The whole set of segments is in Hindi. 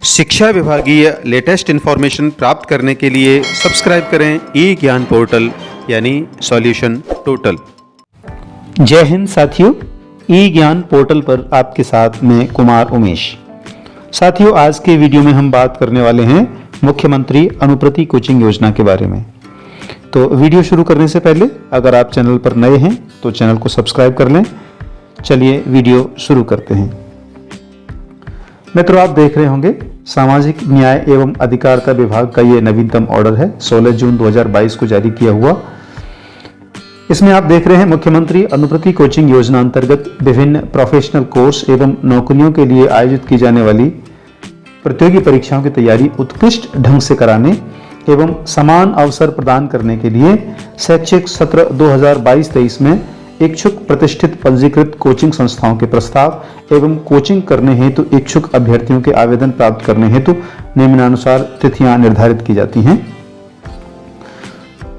शिक्षा विभागीय लेटेस्ट इन्फॉर्मेशन प्राप्त करने के लिए सब्सक्राइब करें ई ज्ञान पोर्टल यानी सॉल्यूशन टोटल। जय हिंद साथियों, ई ज्ञान पोर्टल पर आपके साथ मैं कुमार उमेश। साथियों, आज के वीडियो में हम बात करने वाले हैं मुख्यमंत्री अनुप्रति कोचिंग योजना के बारे में। तो वीडियो शुरू करने से पहले अगर आप चैनल पर नए हैं तो चैनल को सब्सक्राइब कर लें। चलिए वीडियो शुरू करते हैं। मित्रों, आप देख रहे होंगे सामाजिक न्याय एवं अधिकारिता विभाग का ये नवीनतम ऑर्डर है, 16 जून 2022 को जारी किया हुआ। इसमें आप देख रहे हैं मुख्यमंत्री अनुप्रति कोचिंग योजना अंतर्गत विभिन्न प्रोफेशनल कोर्स एवं नौकरियों के लिए आयोजित की जाने वाली प्रतियोगी परीक्षाओं की तैयारी उत्कृष्ट ढंग से कराने एवं समान अवसर प्रदान करने के लिए शैक्षिक सत्र 2022-23 में इच्छुक प्रतिष्ठित पंजीकृत कोचिंग संस्थाओं के प्रस्ताव एवं कोचिंग करने हेतु इच्छुक अभ्यर्थियों के आवेदन प्राप्त करने हेतु निम्नानुसार तिथियां निर्धारित की जाती हैं।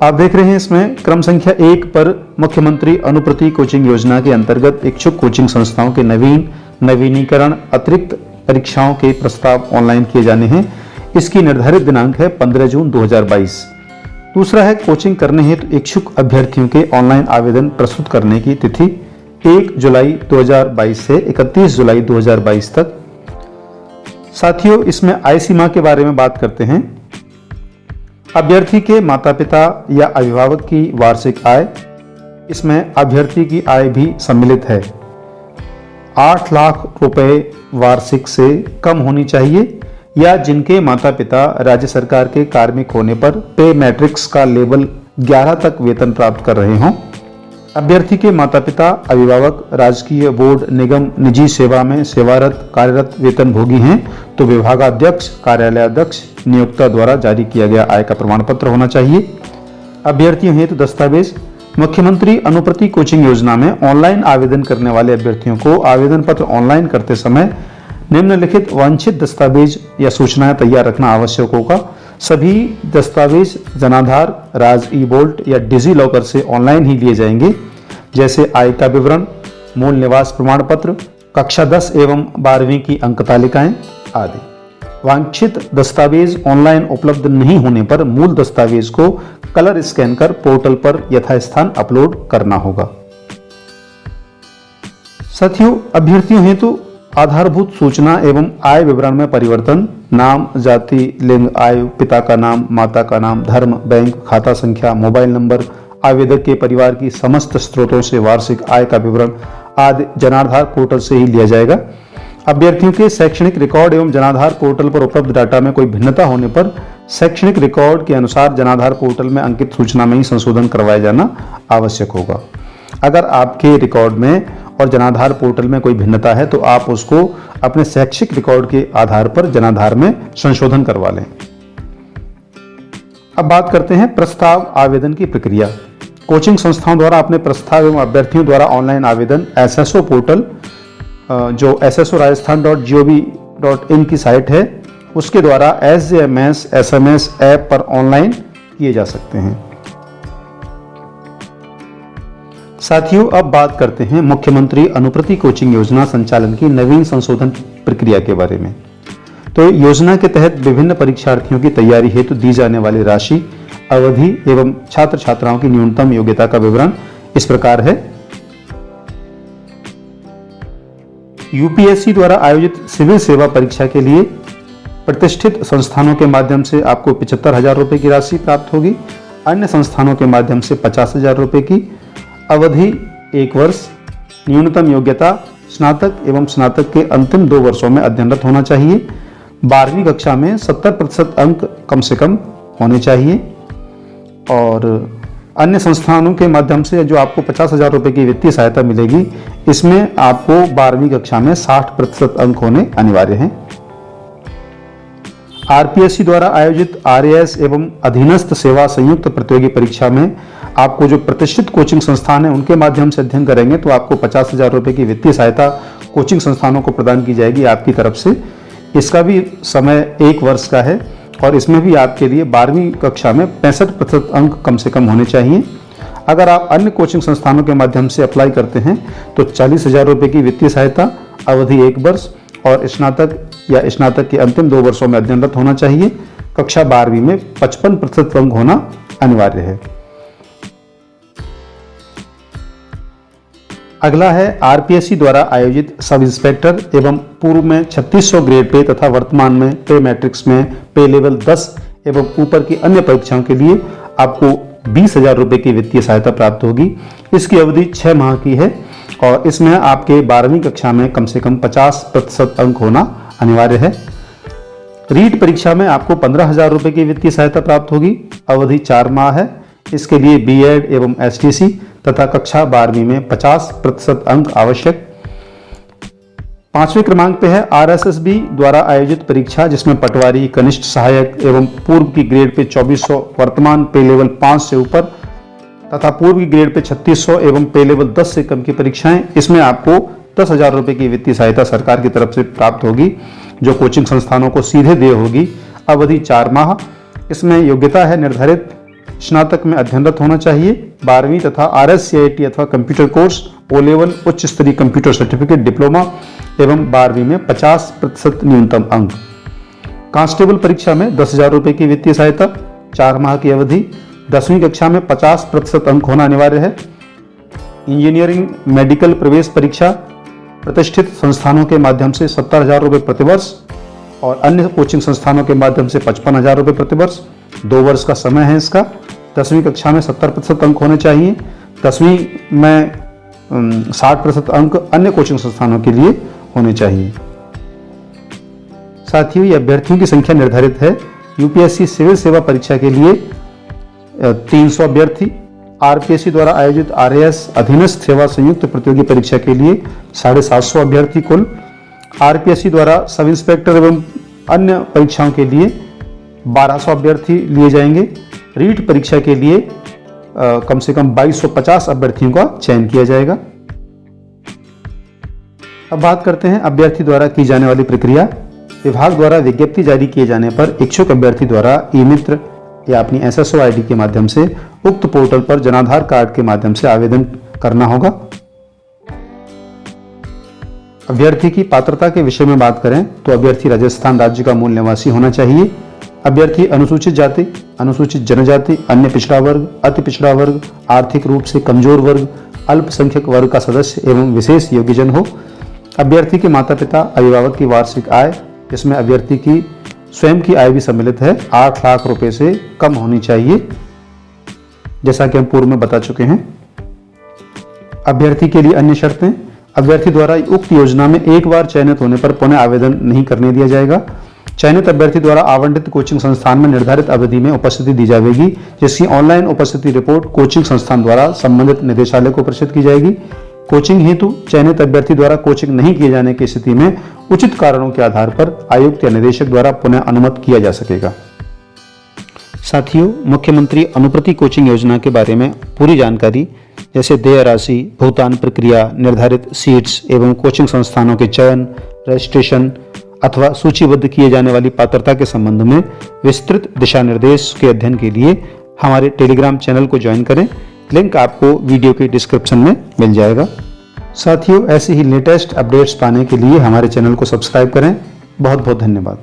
आप देख रहे हैं इसमें क्रम संख्या 1 पर मुख्यमंत्री अनुप्रति कोचिंग योजना के अंतर्गत इच्छुक कोचिंग संस्थाओं के नवीनीकरण अतिरिक्त परीक्षाओं के प्रस्ताव ऑनलाइन किए जाने हैं। इसकी निर्धारित दिनांक है 15 जून 2022। दूसरा है कोचिंग करने हेतु इच्छुक अभ्यर्थियों के ऑनलाइन आवेदन प्रस्तुत करने की तिथि 1 जुलाई 2022 से 31 जुलाई 2022 तक। साथियों, इसमें आय सीमा के बारे में बात करते हैं। अभ्यर्थी के माता पिता या अभिभावक की वार्षिक आय, इसमें अभ्यर्थी की आय भी सम्मिलित है, 8 लाख रुपए वार्षिक से कम होनी चाहिए या जिनके माता पिता राज्य सरकार के कार्मिक होने पर पे मैट्रिक्स का लेवल 11 तक वेतन प्राप्त कर रहे हों। अभ्यर्थी के माता पिता अभिभावक राजकीय बोर्ड निगम निजी सेवा में सेवारत कार्यरत वेतन भोगी हैं तो विभागाध्यक्ष कार्यालयाध्यक्ष नियोक्ता द्वारा जारी किया गया आय का प्रमाण पत्र होना चाहिए। अभ्यर्थियों हेतु दस्तावेज। मुख्यमंत्री अनुप्रति कोचिंग योजना में ऑनलाइन आवेदन करने वाले अभ्यर्थियों को आवेदन पत्र ऑनलाइन करते समय निम्नलिखित वांछित दस्तावेज या सूचनाएं तैयार रखना आवश्यक होगा। सभी दस्तावेज जनाधार, राज ई बोल्ट या डिजी लॉकर से ऑनलाइन ही लिए जाएंगे, जैसे आय का विवरण, मूल निवास प्रमाण पत्र, कक्षा 10 एवं 12वीं की अंक तालिकाएं आदि। वांछित दस्तावेज ऑनलाइन उपलब्ध नहीं होने पर मूल दस्तावेज को कलर स्कैन कर पोर्टल पर यथास्थान अपलोड करना होगा। साथियों, अभ्यर्थियों हेतु आधारभूत सूचना एवं आय विवरण में परिवर्तन, नाम, जाति, लिंग, आयु, पिता का नाम, माता का नाम, धर्म, बैंक खाता संख्या, मोबाइल नंबर, आवेदक के परिवार की समस्त स्रोतों से वार्षिक आय का विवरण आदि जनाधार पोर्टल से ही लिया जाएगा। अभ्यर्थियों के शैक्षणिक रिकॉर्ड एवं जनाधार पोर्टल पर उपलब्ध डाटा में कोई भिन्नता होने पर शैक्षणिक रिकॉर्ड के अनुसार जनाधार पोर्टल में अंकित सूचना में ही संशोधन करवाया जाना आवश्यक होगा। अगर आपके रिकॉर्ड में और जनाधार पोर्टल में कोई भिन्नता है तो आप उसको अपने शैक्षिक रिकॉर्ड के आधार पर जनाधार में संशोधन करवा लें। अब बात करते हैं प्रस्ताव आवेदन की प्रक्रिया। कोचिंग संस्थाओं द्वारा अपने प्रस्ताव एवं अभ्यर्थियों द्वारा ऑनलाइन आवेदन एसएसओ पोर्टल जो sso.rajasthan.gov.in की साइट है उसके द्वारा SJMS SMS ऐप पर ऑनलाइन किए जा सकते हैं। साथियों, अब बात करते हैं मुख्यमंत्री अनुप्रति कोचिंग योजना संचालन की नवीन संशोधन प्रक्रिया के बारे में। तो योजना के तहत विभिन्न परीक्षार्थियों की तैयारी हेतु दी जाने वाली राशि, अवधि एवं छात्र छात्राओं की न्यूनतम योग्यता का विवरण इस प्रकार है। यूपीएससी द्वारा आयोजित सिविल सेवा परीक्षा के लिए प्रतिष्ठित संस्थानों के माध्यम से आपको 75,000 रुपए की राशि प्राप्त होगी। अन्य संस्थानों के माध्यम से 50,000 रुपए की। अवधि 1 वर्ष। न्यूनतम योग्यता स्नातक एवं स्नातक के अंतिम 2 वर्षों में अध्ययनरत होना चाहिए। 12वीं कक्षा में 70% अंक कम से कम होने चाहिए। और अन्य संस्थानों के माध्यम से जो आपको 50,000 रुपए की वित्तीय सहायता मिलेगी, इसमें आपको 12वीं कक्षा में 60% अंक होने अनिवार्य हैं। आरपीएससी द्वारा आयोजित आरएएस एवं अधीनस्थ सेवा संयुक्त प्रतियोगी परीक्षा में आपको जो प्रतिष्ठित कोचिंग संस्थान है उनके माध्यम से अध्ययन करेंगे तो आपको 50,000 रुपए की वित्तीय सहायता कोचिंग संस्थानों को प्रदान की जाएगी आपकी तरफ से। इसका भी समय 1 वर्ष का है और इसमें भी आपके लिए 12वीं कक्षा में 65% अंक कम से कम होने चाहिए। अगर आप अन्य कोचिंग संस्थानों के माध्यम से अप्लाई करते हैं तो 40,000 रुपए की वित्तीय सहायता, अवधि 1 वर्ष और स्नातक या स्नातक के अंतिम 2 वर्षों में अध्ययनरत होना चाहिए। कक्षा 12वीं में 55% अंक होना अनिवार्य है। अगला है आरपीएससी द्वारा आयोजित सब इंस्पेक्टर एवं पूर्व में 3600 ग्रेड पे तथा वर्तमान में पे मैट्रिक्स में पे लेवल 10 एवं ऊपर की अन्य परीक्षाओं के लिए आपको 20,000 रुपये की वित्तीय सहायता प्राप्त होगी। इसकी अवधि 6 माह की है और इसमें आपके 12वीं कक्षा में कम से कम 50% अंक होना अनिवार्य है। रीट परीक्षा में आपको 15,000 रुपये की वित्तीय सहायता प्राप्त होगी। अवधि 4 माह है। इसके लिए बीएड एवं एसटीसी तथा कक्षा 12वीं में 50% अंक आवश्यक। 5वें क्रमांक पे है आरएसएसबी द्वारा आयोजित परीक्षा, जिसमें पटवारी, कनिष्ठ सहायक एवं पूर्व की ग्रेड पे 2400, वर्तमान पे लेवल 5 से ऊपर तथा पूर्व की ग्रेड पे 3600 एवं पे लेवल 10 से कम की परीक्षाएं। इसमें आपको 10,000 रुपये की वित्तीय सहायता सरकार की तरफ से प्राप्त होगी, जो कोचिंग संस्थानों को सीधे देय होगी। अवधि 4 माह। इसमें योग्यता है निर्धारित स्नातक में अध्ययनरत होना चाहिए। 12वीं तथा आरएससीआईटी अथवा कंप्यूटर कोर्स, ओ लेवल, उच्च स्तरीय कंप्यूटर सर्टिफिकेट, डिप्लोमा एवं 12वीं में 50% न्यूनतम अंक। कांस्टेबल परीक्षा में 10,000 रुपये की वित्तीय सहायता, 4 माह की अवधि। 10वीं कक्षा में 50% अंक होना अनिवार्य है। इंजीनियरिंग मेडिकल प्रवेश परीक्षा प्रतिष्ठित संस्थानों के माध्यम से 70,000 रुपये प्रतिवर्ष और अन्य कोचिंग संस्थानों के माध्यम से 55,000 रुपये प्रतिवर्ष। 2 वर्ष का समय है इसका। 10वीं कक्षा में 70% अंक होने चाहिए। 10वीं में 60% अंक अन्य कोचिंग संस्थानों के लिए होने चाहिए। साथियों, ये अभ्यर्थियों की संख्या निर्धारित है। यूपीएससी सिविल सेवा परीक्षा के लिए 300 अभ्यर्थी, आरपीएससी द्वारा आयोजित आरएएस अधीनस्थ सेवा संयुक्त प्रतियोगी परीक्षा के लिए 750 अभ्यर्थी कुल, आरपीएससी द्वारा सब इंस्पेक्टर एवं अन्य परीक्षाओं के लिए 1200 अभ्यर्थी लिए जाएंगे। रीट परीक्षा के लिए कम से कम 2250 अभ्यर्थियों का चयन किया जाएगा। अब बात करते हैं अभ्यर्थी द्वारा की जाने वाली प्रक्रिया। विभाग द्वारा विज्ञप्ति जारी किए जाने पर इच्छुक अभ्यर्थी द्वारा ई मित्र या अपनी एसएसओ आईडी के माध्यम से उक्त पोर्टल पर जनाधार कार्ड के माध्यम से आवेदन करना होगा। अभ्यर्थी की पात्रता के विषय में बात करें तो अभ्यर्थी राजस्थान राज्य का मूल निवासी होना चाहिए। अभ्यर्थी अनुसूचित जाति, अनुसूचित जनजाति, अन्य पिछड़ा वर्ग, अति पिछड़ा वर्ग, आर्थिक रूप से कमजोर वर्ग, अल्पसंख्यक वर्ग का सदस्य एवं विशेष योग्यजन हो। अभ्यर्थी के माता पिता अभिभावक की वार्षिक आय, जिसमें अभ्यर्थी की स्वयं की आय भी सम्मिलित है, 8 लाख रुपए से कम होनी चाहिए, जैसा कि हम पूर्व में बता चुके हैं। अभ्यर्थी के लिए अन्य शर्तें। अभ्यर्थी द्वारा उक्त योजना में एक बार चयनित होने पर पुनः आवेदन नहीं करने दिया जाएगा। चयनित अभ्यर्थी द्वारा आवंटित कोचिंग संस्थान में निर्धारित अवधि में उपस्थिति दी जाएगी, जिसकी ऑनलाइन उपस्थिति रिपोर्ट कोचिंग संस्थान द्वारा संबंधित निदेशालय को प्रेषित की जाएगी। कोचिंग हेतु चयनित अभ्यर्थी द्वारा कोचिंग नहीं किए जाने की स्थिति में उचित कारणों के आधार पर आयुक्त या निदेशक द्वारा पुनः अनुमत किया जा सकेगा। साथियों, मुख्यमंत्री अनुप्रति कोचिंग योजना के बारे में पूरी जानकारी, जैसे देय राशि, भुगतान प्रक्रिया, निर्धारित सीट्स एवं कोचिंग संस्थानों के चयन, रजिस्ट्रेशन अथवा सूचीबद्ध किए जाने वाली पात्रता के संबंध में विस्तृत दिशा निर्देश के अध्ययन के लिए हमारे टेलीग्राम चैनल को ज्वाइन करें। लिंक आपको वीडियो के डिस्क्रिप्शन में मिल जाएगा। साथियों, ऐसे ही लेटेस्ट अपडेट्स पाने के लिए हमारे चैनल को सब्सक्राइब करें। बहुत बहुत धन्यवाद।